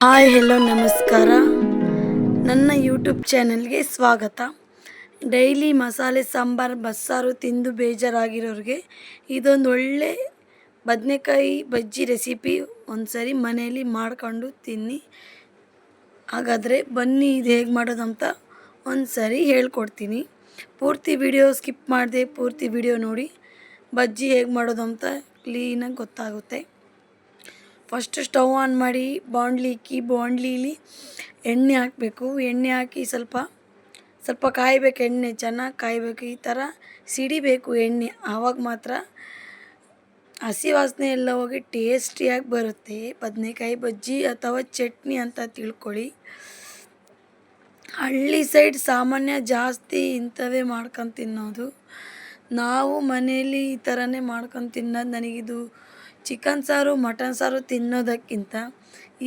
Hi hello ನಮಸ್ಕಾರ. ನನ್ನ YouTube ಚಾನಲ್ಗೆ ಸ್ವಾಗತ. ಡೈಲಿ ಮಸಾಲೆ ಸಾಂಬಾರು ಬಸ್ಸಾರು ತಿಂದು ಬೇಜಾರಾಗಿರೋರಿಗೆ ಇದೊಂದು ಒಳ್ಳೆ ಬದನೆಕಾಯಿ ಬಜ್ಜಿ ರೆಸಿಪಿ ಒಂದ್ಸರಿ ಮನೆಯಲ್ಲಿ ಮಾಡ್ಕೊಂಡು ತಿನ್ನಿ. ಹಾಗಾದರೆ ಬನ್ನಿ ಇದು ಹೇಗೆ ಮಾಡೋದಂತ ಒಂದ್ಸರಿ ಹೇಳ್ಕೊಡ್ತೀನಿ. ಪೂರ್ತಿ ವಿಡಿಯೋ ಸ್ಕಿಪ್ ಮಾಡದೆ ಪೂರ್ತಿ ವಿಡಿಯೋ ನೋಡಿ ಬಜ್ಜಿ ಹೇಗೆ ಮಾಡೋದಂತ ಕ್ಲೀನಾಗಿ ಗೊತ್ತಾಗುತ್ತೆ. ಫಸ್ಟ್ ಸ್ಟವ್ ಆನ್ ಮಾಡಿ ಬಾಣಲಿ ಇಕ್ಕಿ ಬಾಣಲಿಲಿ ಎಣ್ಣೆ ಹಾಕಬೇಕು. ಎಣ್ಣೆ ಹಾಕಿ ಸ್ವಲ್ಪ ಕಾಯಬೇಕು. ಎಣ್ಣೆ ಚೆನ್ನಾಗಿ ಕಾಯಬೇಕು. ಈ ಥರ ಸಿಡಿಬೇಕು ಎಣ್ಣೆ. ಆವಾಗ ಮಾತ್ರ ಹಸಿ ವಾಸನೆ ಎಲ್ಲ ಹೋಗಿ ಟೇಸ್ಟಿಯಾಗಿ ಬರುತ್ತೆ ಬದನೆಕಾಯಿ ಬಜ್ಜಿ ಅಥವಾ ಚಟ್ನಿ ಅಂತ ತಿಳ್ಕೊಳ್ಳಿ. ಹಳ್ಳಿ ಸೈಡ್ ಸಾಮಾನ್ಯ ಜಾಸ್ತಿ ಇಂಥವೇ ಮಾಡ್ಕೊಂಡು ತಿನ್ನೋದು. ನಾವು ಮನೆಯಲ್ಲಿ ಈ ಥರನೇ ಮಾಡ್ಕೊಂಡು ತಿನ್ನೋದು. ನನಗಿದು ಚಿಕನ್ ಸಾರು ಮಟನ್ ಸಾರು ತಿನ್ನೋದಕ್ಕಿಂತ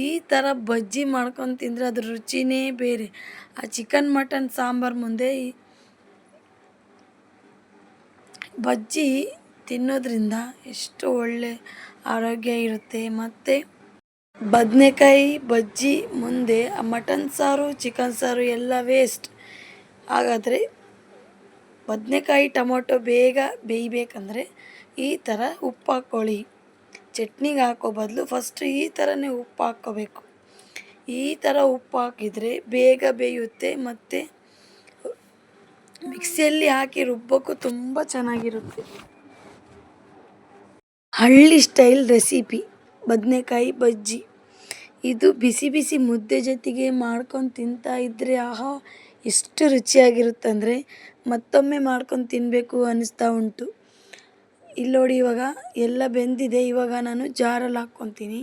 ಈ ಥರ ಬಜ್ಜಿ ಮಾಡ್ಕೊಂಡು ತಿಂದರೆ ಅದ್ರ ರುಚಿನೇ ಬೇರೆ. ಆ ಚಿಕನ್ ಮಟನ್ ಸಾಂಬಾರು ಮುಂದೆ ಈ ಬಜ್ಜಿ ತಿನ್ನೋದ್ರಿಂದ ಎಷ್ಟು ಒಳ್ಳೆ ಆರೋಗ್ಯ ಇರುತ್ತೆ. ಮತ್ತು ಬದನೆಕಾಯಿ ಬಜ್ಜಿ ಮುಂದೆ ಆ ಮಟನ್ ಸಾರು ಚಿಕನ್ ಸಾರು ಎಲ್ಲ ವೇಸ್ಟ್. ಹಾಗಾದರೆ ಬದನೆಕಾಯಿ ಟೊಮೊಟೊ ಬೇಗ ಬೇಯಬೇಕಂದ್ರೆ ಈ ಥರ ಉಪ್ಪು ಹಾಕ್ಕೊಳ್ಳಿ. ಚಟ್ನಿಗೆ ಹಾಕೋ ಬದಲು ಫಸ್ಟ್ ಈ ಥರನೇ ಉಪ್ಪು ಹಾಕ್ಕೋಬೇಕು. ಈ ಥರ ಉಪ್ಪು ಹಾಕಿದರೆ ಬೇಗ ಬೇಯುತ್ತೆ ಮತ್ತು ಮಿಕ್ಸಿಯಲ್ಲಿ ಹಾಕಿ ರುಬ್ಬೋಕ್ಕೂ ತುಂಬ ಚೆನ್ನಾಗಿರುತ್ತೆ. ಹಳ್ಳಿ ಸ್ಟೈಲ್ ರೆಸಿಪಿ ಬದನೆಕಾಯಿ ಬಜ್ಜಿ. ಇದು ಬಿಸಿ ಬಿಸಿ ಮುದ್ದೆ ಜೊತೆಗೆ ಮಾಡ್ಕೊಂಡು ತಿಂತಾ ಇದ್ದರೆ ಆಹಾ ಎಷ್ಟು ರುಚಿಯಾಗಿರುತ್ತಂದರೆ ಮತ್ತೊಮ್ಮೆ ಮಾಡ್ಕೊಂಡು ತಿನ್ನಬೇಕು ಅನ್ನಿಸ್ತಾ ಉಂಟು. ಇಲ್ಲಿ ನೋಡಿ, ಇವಾಗ ಎಲ್ಲ ಬೆಂದಿದೆ. ಇವಾಗ ನಾನು ಜಾರಲ್ಲಿ ಹಾಕ್ಕೊತೀನಿ.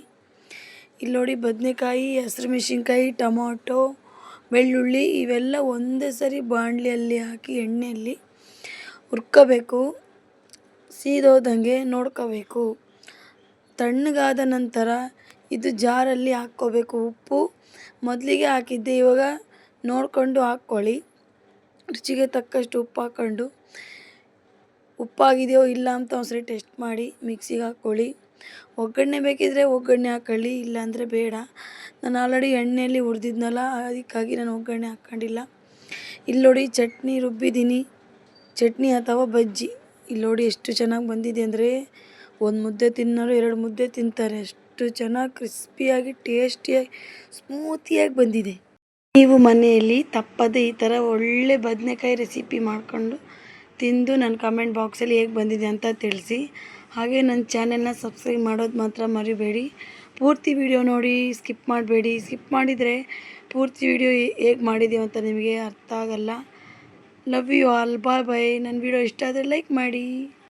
ಇಲ್ಲಿ ನೋಡಿ, ಬದನೆಕಾಯಿ, ಹಸಿರು ಮೆಣಸಿನ್ಕಾಯಿ, ಟೊಮೊಟೊ, ಬೆಳ್ಳುಳ್ಳಿ ಇವೆಲ್ಲ ಒಂದೇ ಸರಿ ಬಾಣಲಿಯಲ್ಲಿ ಹಾಕಿ ಎಣ್ಣೆಯಲ್ಲಿ ಹುರ್ಕೋಬೇಕು. ಸೀದೋದಂಗೆ ನೋಡ್ಕೋಬೇಕು. ತಣ್ಣಗಾದ ನಂತರ ಇದು ಜಾರಲ್ಲಿ ಹಾಕ್ಕೋಬೇಕು. ಉಪ್ಪು ಮೊದಲಿಗೆ ಹಾಕಿದ್ದೆ, ಇವಾಗ ನೋಡಿಕೊಂಡು ಹಾಕ್ಕೊಳ್ಳಿ. ರುಚಿಗೆ ತಕ್ಕಷ್ಟು ಉಪ್ಪು ಹಾಕ್ಕೊಂಡು ಉಪ್ಪಾಗಿದೆಯೋ ಇಲ್ಲ ಅಂತ ಒಂದ್ಸರಿ ಟೆಸ್ಟ್ ಮಾಡಿ ಮಿಕ್ಸಿಗೆ ಹಾಕ್ಕೊಳ್ಳಿ. ಒಗ್ಗರಣೆ ಬೇಕಿದ್ದರೆ ಒಗ್ಗರಣೆ ಹಾಕ್ಕೊಳ್ಳಿ, ಇಲ್ಲಾಂದರೆ ಬೇಡ. ನಾನು ಆಲ್ರೆಡಿ ಎಣ್ಣೆಯಲ್ಲಿ ಹುರಿದಿದ್ನಲ್ಲ, ಅದಕ್ಕಾಗಿ ನಾನು ಒಗ್ಗರಣೆ ಹಾಕ್ಕೊಂಡಿಲ್ಲ. ಇಲ್ಲಿ ನೋಡಿ, ಚಟ್ನಿ ರುಬ್ಬಿದ್ದೀನಿ. ಚಟ್ನಿ ಅಥವಾ ಬಜ್ಜಿ ಇಲ್ಲಿ ನೋಡಿ ಎಷ್ಟು ಚೆನ್ನಾಗಿ ಬಂದಿದೆ ಅಂದರೆ ಒಂದು ಮುದ್ದೆ ತಿನ್ನೋರು 2 ಮುದ್ದೆ ತಿಂತಾರೆ. ಅಷ್ಟು ಚೆನ್ನಾಗಿ ಕ್ರಿಸ್ಪಿಯಾಗಿ ಟೇಸ್ಟಿಯಾಗಿ ಸ್ಮೂತಿಯಾಗಿ ಬಂದಿದೆ. ನೀವು ಮನೆಯಲ್ಲಿ ತಪ್ಪದೆ ಈ ಥರ ಒಳ್ಳೆ ಬದನೆಕಾಯಿ ರೆಸಿಪಿ ಮಾಡಿಕೊಂಡು ತಿಂದು ನನ್ನ ಕಮೆಂಟ್ ಬಾಕ್ಸಲ್ಲಿ ಹೇಗೆ ಬಂದಿದೆ ಅಂತ ತಿಳಿಸಿ. ಹಾಗೆ ನನ್ನ ಚಾನೆಲ್ನ ಸಬ್ಸ್ಕ್ರೈಬ್ ಮಾಡೋದು ಮಾತ್ರ ಮರಿಬೇಡಿ. ಪೂರ್ತಿ ವಿಡಿಯೋ ನೋಡಿ, ಸ್ಕಿಪ್ ಮಾಡಬೇಡಿ. ಸ್ಕಿಪ್ ಮಾಡಿದರೆ ಪೂರ್ತಿ ವಿಡಿಯೋ ಹೇಗೆ ಮಾಡಿದ್ದೀವಿ ಅಂತ ನಿಮಗೆ ಅರ್ಥ ಆಗಲ್ಲ. Love you all. Bye bye. ನನ್ನ ವಿಡಿಯೋ ಇಷ್ಟ ಆದರೆ ಲೈಕ್ ಮಾಡಿ.